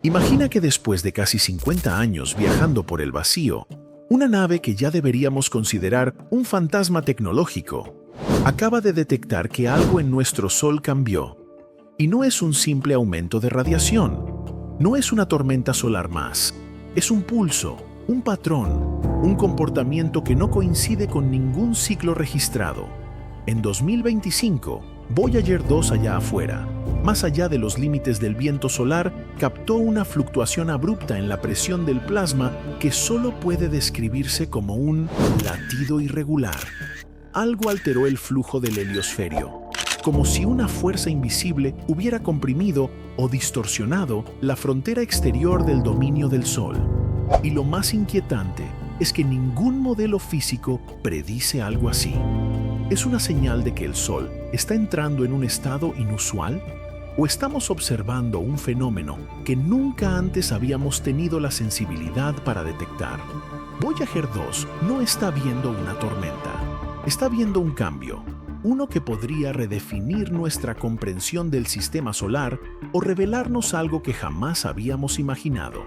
Imagina que después de casi 50 años viajando por el vacío, una nave que ya deberíamos considerar un fantasma tecnológico, acaba de detectar que algo en nuestro Sol cambió. Y no es un simple aumento de radiación, no es una tormenta solar más, es un pulso, un patrón, un comportamiento que no coincide con ningún ciclo registrado. En 2025, Voyager 2 allá afuera, más allá de los límites del viento solar, captó una fluctuación abrupta en la presión del plasma que solo puede describirse como un latido irregular. Algo alteró el flujo del heliosferio, como si una fuerza invisible hubiera comprimido o distorsionado la frontera exterior del dominio del Sol. Y lo más inquietante es que ningún modelo físico predice algo así. ¿Es una señal de que el Sol está entrando en un estado inusual? ¿O estamos observando un fenómeno que nunca antes habíamos tenido la sensibilidad para detectar? Voyager 2 no está viendo una tormenta, está viendo un cambio, uno que podría redefinir nuestra comprensión del sistema solar o revelarnos algo que jamás habíamos imaginado.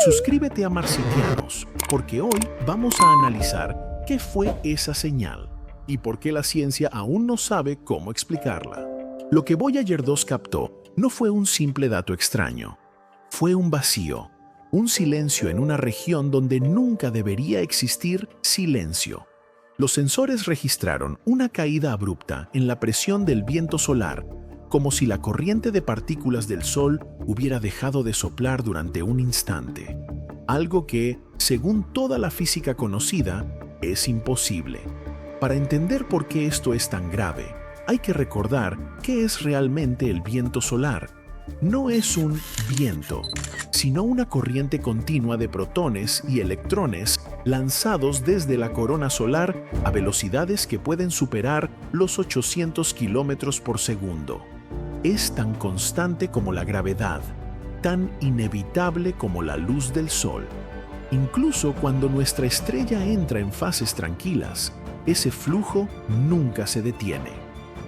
Suscríbete a Marcianos, porque hoy vamos a analizar qué fue esa señal y por qué la ciencia aún no sabe cómo explicarla. Lo que Voyager 2 captó no fue un simple dato extraño, fue un vacío, un silencio en una región donde nunca debería existir silencio. Los sensores registraron una caída abrupta en la presión del viento solar, como si la corriente de partículas del Sol hubiera dejado de soplar durante un instante. Algo que, según toda la física conocida, es imposible. Para entender por qué esto es tan grave, hay que recordar qué es realmente el viento solar. No es un viento, sino una corriente continua de protones y electrones lanzados desde la corona solar a velocidades que pueden superar los 800 kilómetros por segundo. Es tan constante como la gravedad, tan inevitable como la luz del Sol. Incluso cuando nuestra estrella entra en fases tranquilas, ese flujo nunca se detiene.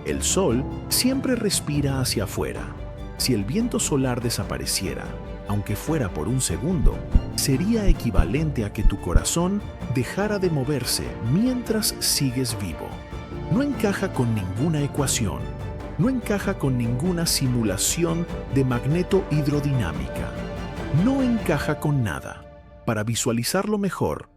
El Sol siempre respira hacia afuera. Si el viento solar desapareciera, aunque fuera por un segundo, sería equivalente a que tu corazón dejara de moverse mientras sigues vivo. No encaja con ninguna ecuación, no encaja con ninguna simulación de magneto-hidrodinámica, no encaja con nada. Para visualizarlo mejor,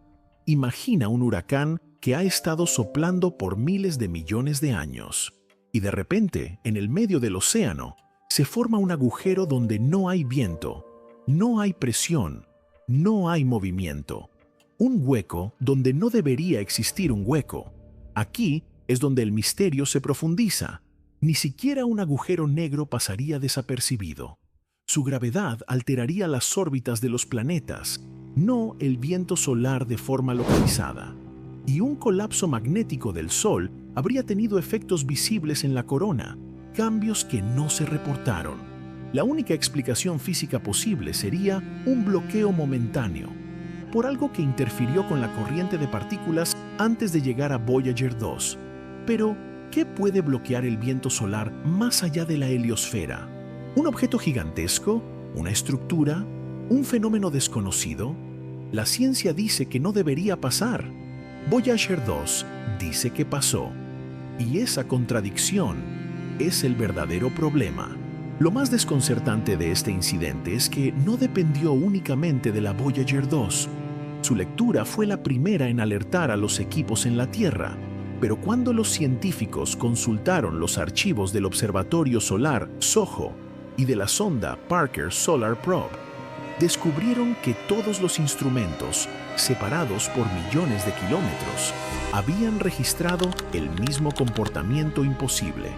imagina un huracán que ha estado soplando por miles de millones de años, y de repente, en el medio del océano, se forma un agujero donde no hay viento, no hay presión, no hay movimiento. Un hueco donde no debería existir un hueco. Aquí es donde el misterio se profundiza. Ni siquiera un agujero negro pasaría desapercibido. Su gravedad alteraría las órbitas de los planetas, no el viento solar de forma localizada. Y un colapso magnético del Sol habría tenido efectos visibles en la corona, cambios que no se reportaron. La única explicación física posible sería un bloqueo momentáneo, por algo que interfirió con la corriente de partículas antes de llegar a Voyager 2. Pero, ¿qué puede bloquear el viento solar más allá de la heliosfera? ¿Un objeto gigantesco? ¿Una estructura? ¿Un fenómeno desconocido? La ciencia dice que no debería pasar. Voyager 2 dice que pasó. Y esa contradicción es el verdadero problema. Lo más desconcertante de este incidente es que no dependió únicamente de la Voyager 2. Su lectura fue la primera en alertar a los equipos en la Tierra, pero cuando los científicos consultaron los archivos del Observatorio Solar SOHO y de la sonda Parker Solar Probe, descubrieron que todos los instrumentos, separados por millones de kilómetros, habían registrado el mismo comportamiento imposible.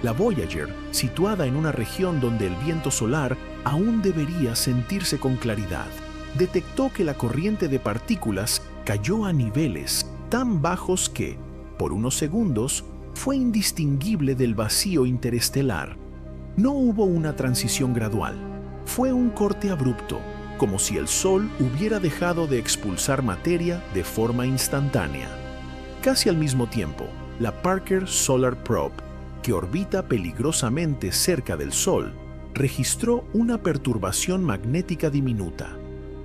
La Voyager, situada en una región donde el viento solar aún debería sentirse con claridad, detectó que la corriente de partículas cayó a niveles tan bajos que, por unos segundos, fue indistinguible del vacío interestelar. No hubo una transición gradual, fue un corte abrupto, como si el Sol hubiera dejado de expulsar materia de forma instantánea. Casi al mismo tiempo, la Parker Solar Probe, que orbita peligrosamente cerca del Sol, registró una perturbación magnética diminuta,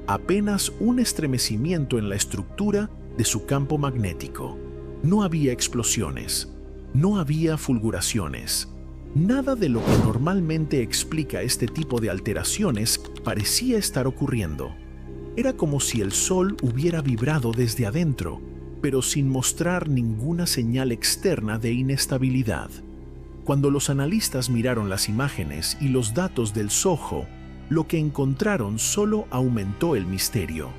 apenas un estremecimiento en la estructura de su campo magnético. No había explosiones, no había fulguraciones. Nada de lo que normalmente explica este tipo de alteraciones parecía estar ocurriendo. Era como si el Sol hubiera vibrado desde adentro, pero sin mostrar ninguna señal externa de inestabilidad. Cuando los analistas miraron las imágenes y los datos del SOHO, lo que encontraron solo aumentó el misterio.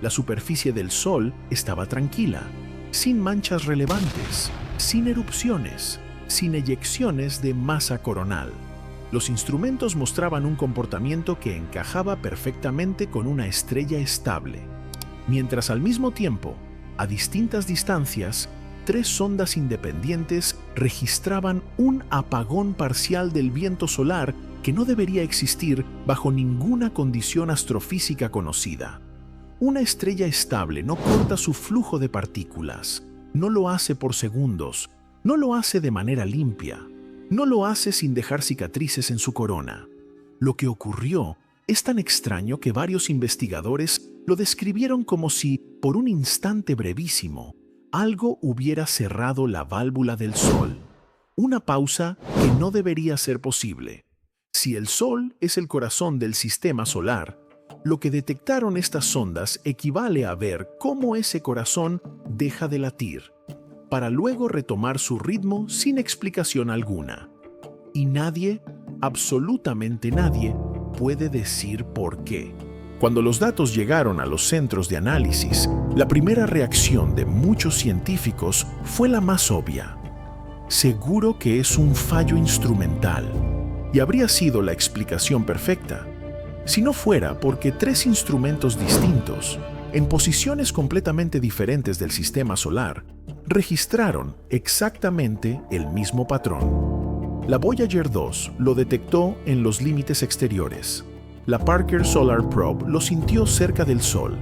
La superficie del Sol estaba tranquila, sin manchas relevantes, sin erupciones, sin eyecciones de masa coronal. Los instrumentos mostraban un comportamiento que encajaba perfectamente con una estrella estable, mientras al mismo tiempo, a distintas distancias, 3 sondas independientes registraban un apagón parcial del viento solar que no debería existir bajo ninguna condición astrofísica conocida. Una estrella estable no corta su flujo de partículas, no lo hace por segundos, no lo hace de manera limpia, no lo hace sin dejar cicatrices en su corona. Lo que ocurrió es tan extraño que varios investigadores lo describieron como si, por un instante brevísimo, algo hubiera cerrado la válvula del Sol. Una pausa que no debería ser posible. Si el Sol es el corazón del sistema solar, lo que detectaron estas sondas equivale a ver cómo ese corazón deja de latir, para luego retomar su ritmo sin explicación alguna. Y nadie, absolutamente nadie, puede decir por qué. Cuando los datos llegaron a los centros de análisis, la primera reacción de muchos científicos fue la más obvia. Seguro que es un fallo instrumental, y habría sido la explicación perfecta, si no fuera porque 3 instrumentos distintos, en posiciones completamente diferentes del sistema solar, registraron exactamente el mismo patrón. La Voyager 2 lo detectó en los límites exteriores. La Parker Solar Probe lo sintió cerca del Sol,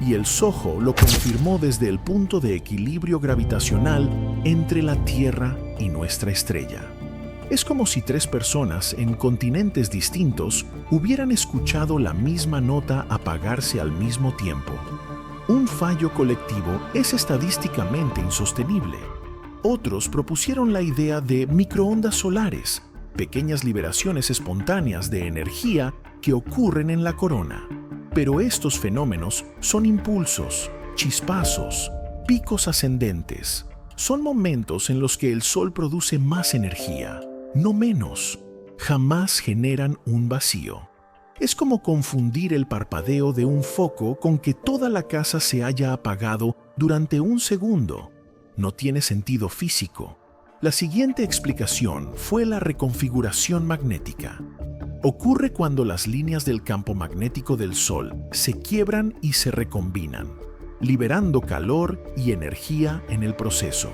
y el SOHO lo confirmó desde el punto de equilibrio gravitacional entre la Tierra y nuestra estrella. Es como si 3 personas en continentes distintos hubieran escuchado la misma nota apagarse al mismo tiempo. Un fallo colectivo es estadísticamente insostenible. Otros propusieron la idea de microondas solares, pequeñas liberaciones espontáneas de energía que ocurren en la corona. Pero estos fenómenos son impulsos, chispazos, picos ascendentes. Son momentos en los que el Sol produce más energía, no menos. Jamás generan un vacío. Es como confundir el parpadeo de un foco con que toda la casa se haya apagado durante un segundo. No tiene sentido físico. La siguiente explicación fue la reconfiguración magnética. Ocurre cuando las líneas del campo magnético del Sol se quiebran y se recombinan, liberando calor y energía en el proceso.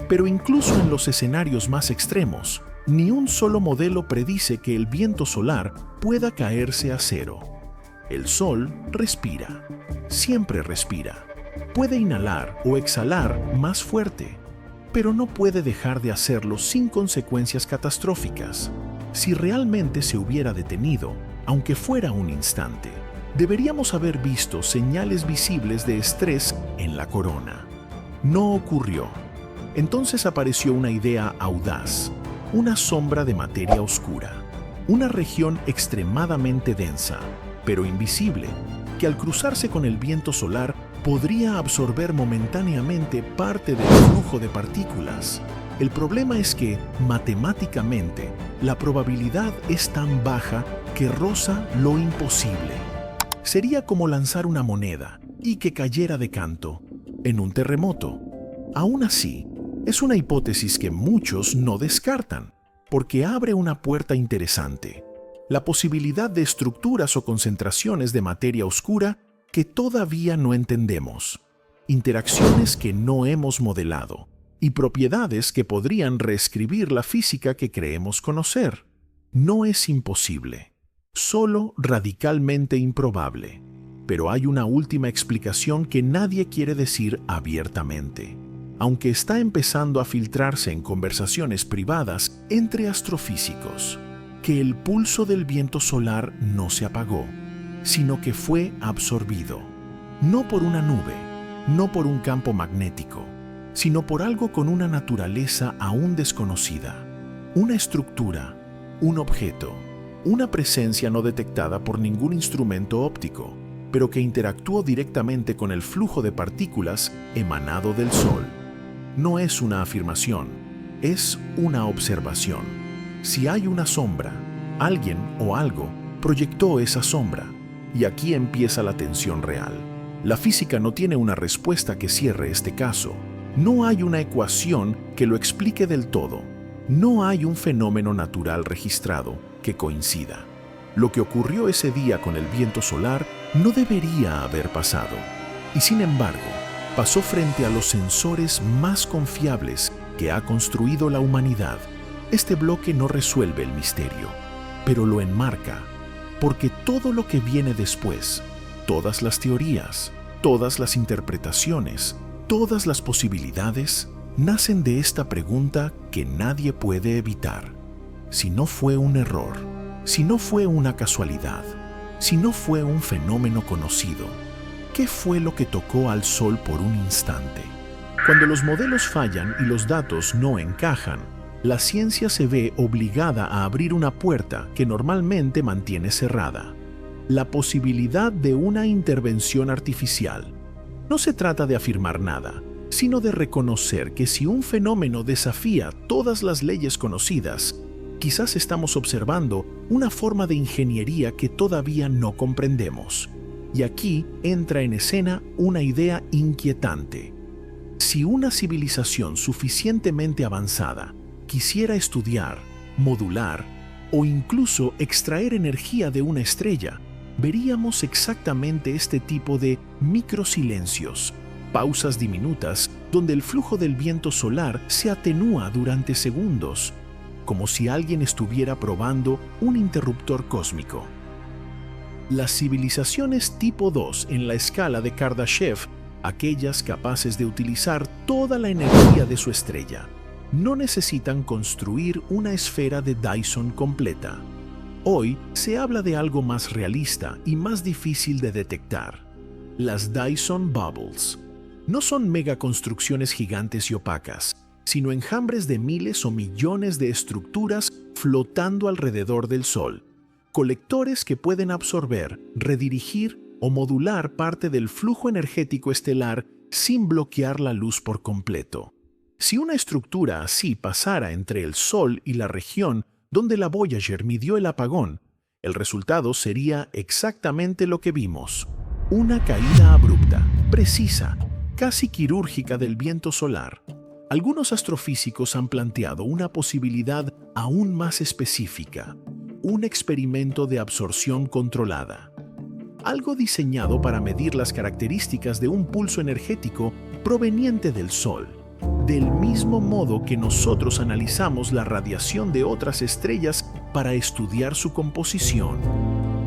Pero incluso en los escenarios más extremos, ni un solo modelo predice que el viento solar pueda caerse a cero. El Sol respira, siempre respira. Puede inhalar o exhalar más fuerte, pero no puede dejar de hacerlo sin consecuencias catastróficas. Si realmente se hubiera detenido, aunque fuera un instante, deberíamos haber visto señales visibles de estrés en la corona. No ocurrió. Entonces apareció una idea audaz, una sombra de materia oscura, una región extremadamente densa, pero invisible, que al cruzarse con el viento solar podría absorber momentáneamente parte del flujo de partículas. El problema es que, matemáticamente, la probabilidad es tan baja que roza lo imposible. Sería como lanzar una moneda y que cayera de canto en un terremoto. Aún así, es una hipótesis que muchos no descartan, porque abre una puerta interesante: la posibilidad de estructuras o concentraciones de materia oscura que todavía no entendemos, interacciones que no hemos modelado, y propiedades que podrían reescribir la física que creemos conocer. No es imposible, solo radicalmente improbable. Pero hay una última explicación que nadie quiere decir abiertamente, aunque está empezando a filtrarse en conversaciones privadas entre astrofísicos. que el pulso del viento solar no se apagó, sino que fue absorbido, no por una nube, no por un campo magnético, sino por algo con una naturaleza aún desconocida, una estructura, un objeto, una presencia no detectada por ningún instrumento óptico, pero que interactuó directamente con el flujo de partículas emanado del Sol. No es una afirmación, es una observación. Si hay una sombra, alguien o algo proyectó esa sombra, y aquí empieza la tensión real. La física no tiene una respuesta que cierre este caso. No hay una ecuación que lo explique del todo. No hay un fenómeno natural registrado que coincida. Lo que ocurrió ese día con el viento solar no debería haber pasado. Y sin embargo, pasó frente a los sensores más confiables que ha construido la humanidad. Este bloque no resuelve el misterio, pero lo enmarca, porque todo lo que viene después, todas las teorías, todas las interpretaciones, todas las posibilidades, nacen de esta pregunta que nadie puede evitar. Si no fue un error, si no fue una casualidad, si no fue un fenómeno conocido, ¿qué fue lo que tocó al Sol por un instante? Cuando los modelos fallan y los datos no encajan, la ciencia se ve obligada a abrir una puerta que normalmente mantiene cerrada: la posibilidad de una intervención artificial. No se trata de afirmar nada, sino de reconocer que si un fenómeno desafía todas las leyes conocidas, quizás estamos observando una forma de ingeniería que todavía no comprendemos. Y aquí entra en escena una idea inquietante. Si una civilización suficientemente avanzada quisiera estudiar, modular o incluso extraer energía de una estrella, veríamos exactamente este tipo de microsilencios, pausas diminutas donde el flujo del viento solar se atenúa durante segundos, como si alguien estuviera probando un interruptor cósmico. Las civilizaciones tipo 2 en la escala de Kardashev, aquellas capaces de utilizar toda la energía de su estrella, no necesitan construir una esfera de Dyson completa. Hoy se habla de algo más realista y más difícil de detectar: las Dyson Bubbles. No son megaconstrucciones gigantes y opacas, sino enjambres de miles o millones de estructuras flotando alrededor del Sol, colectores que pueden absorber, redirigir o modular parte del flujo energético estelar sin bloquear la luz por completo. Si una estructura así pasara entre el Sol y la región donde la Voyager midió el apagón, el resultado sería exactamente lo que vimos: una caída abrupta, precisa, casi quirúrgica del viento solar. Algunos astrofísicos han planteado una posibilidad aún más específica: un experimento de absorción controlada. Algo diseñado para medir las características de un pulso energético proveniente del Sol, del mismo modo que nosotros analizamos la radiación de otras estrellas para estudiar su composición.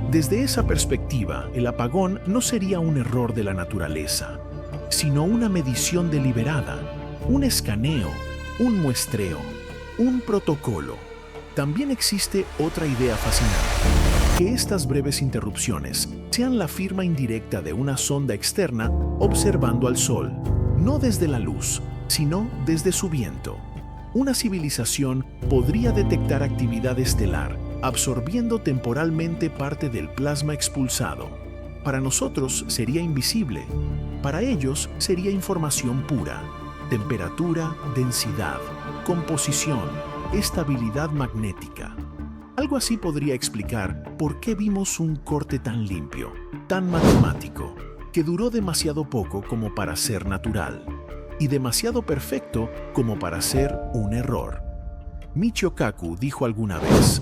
Desde esa perspectiva, el apagón no sería un error de la naturaleza, sino una medición deliberada, un escaneo, un muestreo, un protocolo. También existe otra idea fascinante: que estas breves interrupciones sean la firma indirecta de una sonda externa observando al Sol, no desde la luz, sino desde su viento. Una civilización podría detectar actividad estelar, absorbiendo temporalmente parte del plasma expulsado. Para nosotros sería invisible, para ellos sería información pura: temperatura, densidad, composición, estabilidad magnética. Algo así podría explicar por qué vimos un corte tan limpio, tan matemático, que duró demasiado poco como para ser natural, y demasiado perfecto como para ser un error. Michio Kaku dijo alguna vez: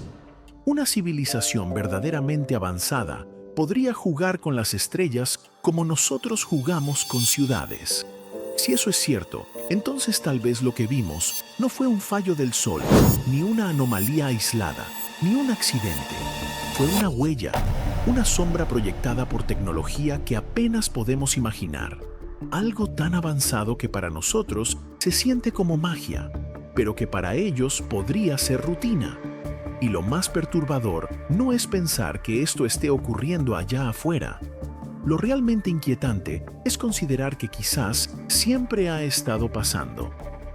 una civilización verdaderamente avanzada podría jugar con las estrellas como nosotros jugamos con ciudades. Si eso es cierto, entonces tal vez lo que vimos no fue un fallo del Sol, ni una anomalía aislada, ni un accidente. Fue una huella, una sombra proyectada por tecnología que apenas podemos imaginar. Algo tan avanzado que para nosotros se siente como magia, pero que para ellos podría ser rutina. Y lo más perturbador no es pensar que esto esté ocurriendo allá afuera. Lo realmente inquietante es considerar que quizás siempre ha estado pasando.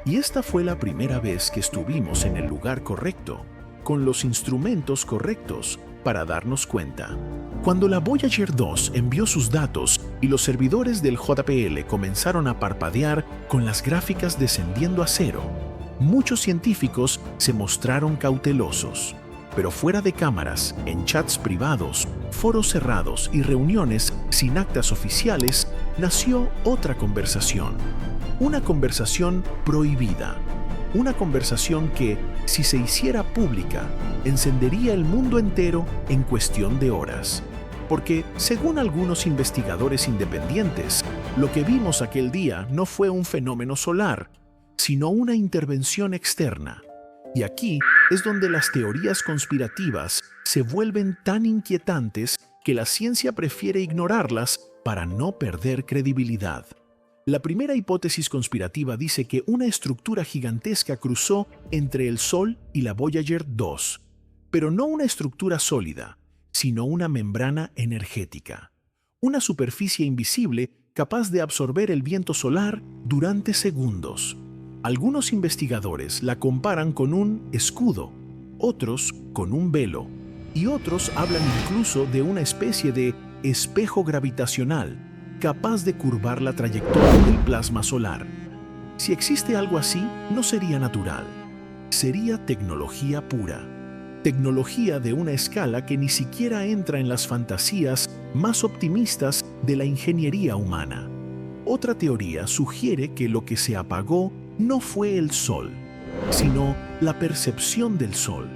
Y esta fue la primera vez que estuvimos en el lugar correcto, con los instrumentos correctos, para darnos cuenta. Cuando la Voyager 2 envió sus datos y los servidores del JPL comenzaron a parpadear con las gráficas descendiendo a cero, muchos científicos se mostraron cautelosos. Pero fuera de cámaras, en chats privados, foros cerrados y reuniones sin actas oficiales, nació otra conversación. Una conversación prohibida. Una conversación que, si se hiciera pública, encendería el mundo entero en cuestión de horas. Porque, según algunos investigadores independientes, lo que vimos aquel día no fue un fenómeno solar, sino una intervención externa. Y aquí es donde las teorías conspirativas se vuelven tan inquietantes que la ciencia prefiere ignorarlas para no perder credibilidad. La primera hipótesis conspirativa dice que una estructura gigantesca cruzó entre el Sol y la Voyager 2, pero no una estructura sólida, sino una membrana energética, una superficie invisible capaz de absorber el viento solar durante segundos. Algunos investigadores la comparan con un escudo, otros con un velo, y otros hablan incluso de una especie de espejo gravitacional capaz de curvar la trayectoria del plasma solar. Si existe algo así, no sería natural. Sería tecnología pura. Tecnología de una escala que ni siquiera entra en las fantasías más optimistas de la ingeniería humana. Otra teoría sugiere que lo que se apagó no fue el Sol, sino la percepción del Sol.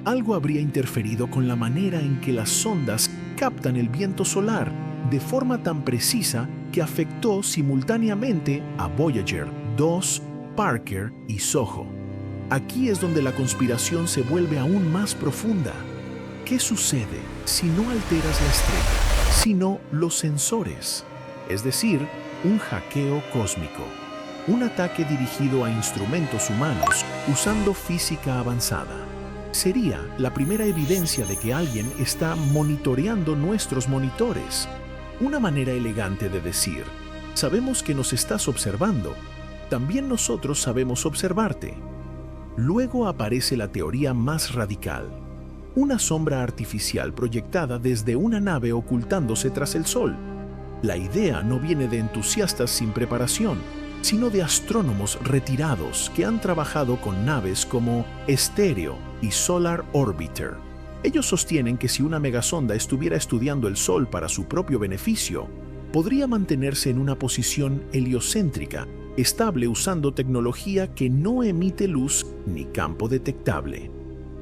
Algo habría interferido con la manera en que las sondas captan el viento solar de forma tan precisa que afectó simultáneamente a Voyager 2, Parker y SOHO. Aquí es donde la conspiración se vuelve aún más profunda. ¿Qué sucede si no alteras la estrella, sino los sensores? Es decir, un hackeo cósmico. Un ataque dirigido a instrumentos humanos usando física avanzada. Sería la primera evidencia de que alguien está monitoreando nuestros monitores. Una manera elegante de decir, sabemos que nos estás observando, también nosotros sabemos observarte. Luego aparece la teoría más radical. Una sombra artificial proyectada desde una nave ocultándose tras el Sol. La idea no viene de entusiastas sin preparación, sino de astrónomos retirados que han trabajado con naves como Stereo y Solar Orbiter. Ellos sostienen que si una megasonda estuviera estudiando el Sol para su propio beneficio, podría mantenerse en una posición heliocéntrica, estable usando tecnología que no emite luz ni campo detectable.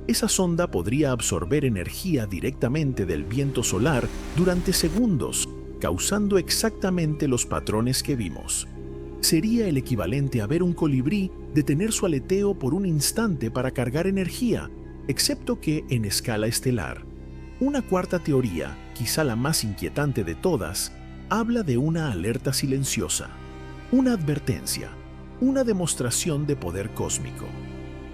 Esa sonda podría absorber energía directamente del viento solar durante segundos, causando exactamente los patrones que vimos. Sería el equivalente a ver un colibrí detener su aleteo por un instante para cargar energía, excepto que en escala estelar. Una cuarta teoría, quizá la más inquietante de todas, habla de una alerta silenciosa, una advertencia, una demostración de poder cósmico.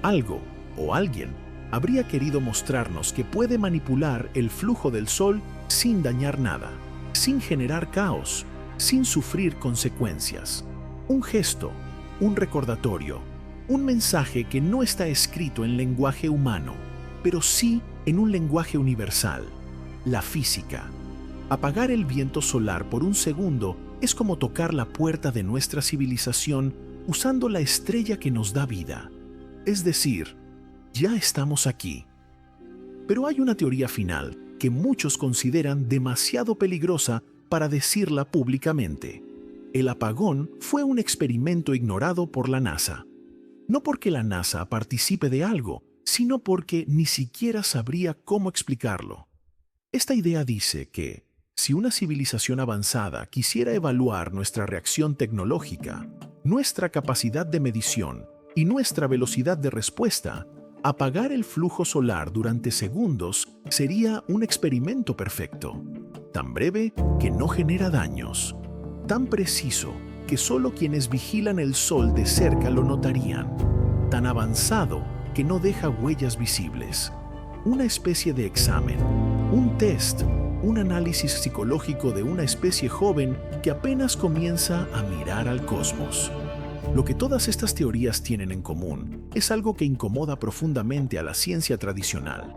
Algo o alguien habría querido mostrarnos que puede manipular el flujo del Sol sin dañar nada, sin generar caos, sin sufrir consecuencias. Un gesto, un recordatorio, un mensaje que no está escrito en lenguaje humano, pero sí en un lenguaje universal, la física. Apagar el viento solar por un segundo es como tocar la puerta de nuestra civilización usando la estrella que nos da vida. Es decir, ya estamos aquí. Pero hay una teoría final que muchos consideran demasiado peligrosa para decirla públicamente. El apagón fue un experimento ignorado por la NASA. No porque la NASA participe de algo, sino porque ni siquiera sabría cómo explicarlo. Esta idea dice que, si una civilización avanzada quisiera evaluar nuestra reacción tecnológica, nuestra capacidad de medición y nuestra velocidad de respuesta, apagar el flujo solar durante segundos sería un experimento perfecto, tan breve que no genera daños, tan preciso que solo quienes vigilan el Sol de cerca lo notarían, tan avanzado que no deja huellas visibles. una especie de examen, un test, un análisis psicológico de una especie joven que apenas comienza a mirar al cosmos. Lo que todas estas teorías tienen en común es algo que incomoda profundamente a la ciencia tradicional.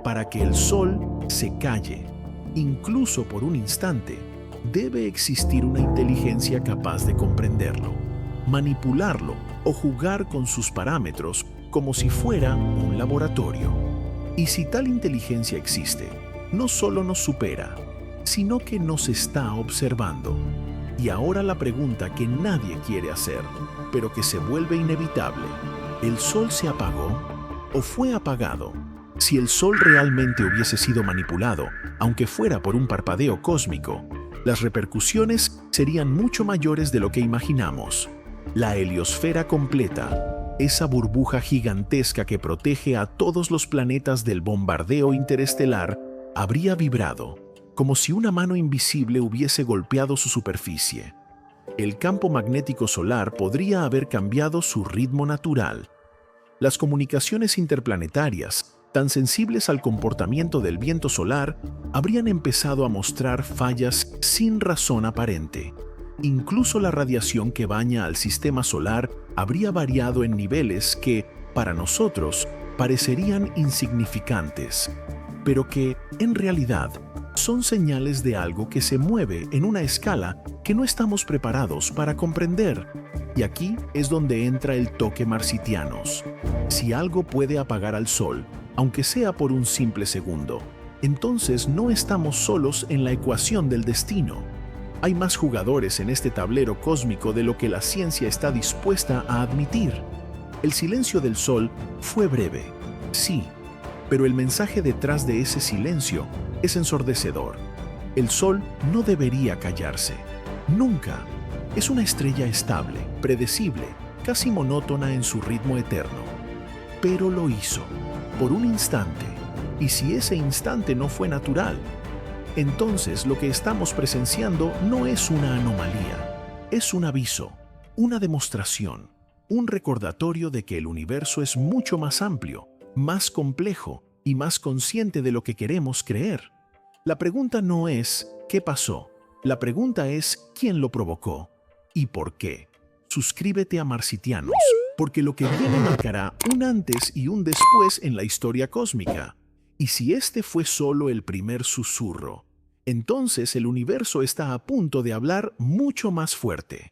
Para que el Sol se calle, incluso por un instante, debe existir una inteligencia capaz de comprenderlo, manipularlo o jugar con sus parámetros como si fuera un laboratorio. Y si tal inteligencia existe, no solo nos supera, sino que nos está observando. Y ahora la pregunta que nadie quiere hacer, pero que se vuelve inevitable: ¿el Sol se apagó o fue apagado? Si el Sol realmente hubiese sido manipulado, aunque fuera por un parpadeo cósmico, las repercusiones serían mucho mayores de lo que imaginamos. La heliosfera completa, esa burbuja gigantesca que protege a todos los planetas del bombardeo interestelar, habría vibrado, como si una mano invisible hubiese golpeado su superficie. El campo magnético solar podría haber cambiado su ritmo natural. Las comunicaciones interplanetarias, tan sensibles al comportamiento del viento solar, habrían empezado a mostrar fallas sin razón aparente. Incluso la radiación que baña al sistema solar habría variado en niveles que, para nosotros, parecerían insignificantes, pero que, en realidad, son señales de algo que se mueve en una escala que no estamos preparados para comprender. Y aquí es donde entra el toque Marcianos. Si algo puede apagar al Sol, aunque sea por un simple segundo, entonces no estamos solos en la ecuación del destino. Hay más jugadores en este tablero cósmico de lo que la ciencia está dispuesta a admitir. El silencio del Sol fue breve, sí, pero el mensaje detrás de ese silencio es ensordecedor. El Sol no debería callarse. Nunca. Es una estrella estable, predecible, casi monótona en su ritmo eterno. Pero lo hizo, por un instante. Y si ese instante no fue natural, entonces lo que estamos presenciando no es una anomalía. Es un aviso, una demostración, un recordatorio de que el universo es mucho más amplio, más complejo y más consciente de lo que queremos creer. La pregunta no es ¿qué pasó? La pregunta es ¿quién lo provocó? ¿Y por qué? Suscríbete a Marcianos, porque lo que viene marcará un antes y un después en la historia cósmica. Y si este fue solo el primer susurro, entonces el universo está a punto de hablar mucho más fuerte.